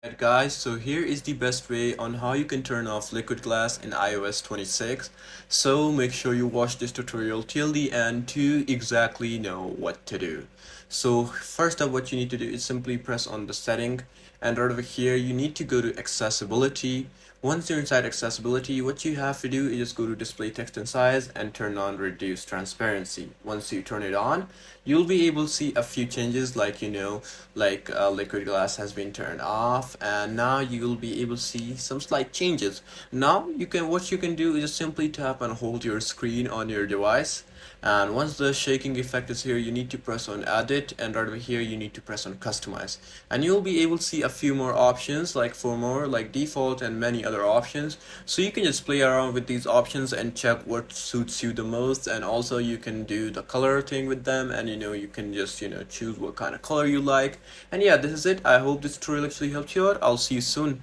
Alright guys, so here is the best way on how you can turn off liquid glass in iOS 26. So make sure you watch this tutorial till the end to exactly know what to do. So first up, what you need to do is simply press on the setting, and right over here you need to go to accessibility. Once you're inside accessibility, what you have to do is just go to display text and size and turn on reduce transparency. Once you turn it on, you'll be able to see a few changes like liquid glass has been turned off, and now you'll be able to see some slight changes. Now what you can do is just simply tap and hold your screen on your device, and once the shaking effect is here, you need to press on edit, and right over here you need to press on customize, and you'll be able to see a few more options like for more like default and many other options. So you can just play around with these options and check what suits you the most, and also you can do the color thing with them, and you can just choose what kind of color you like. And yeah, this is it. I hope this tutorial actually helped you out. I'll see you soon.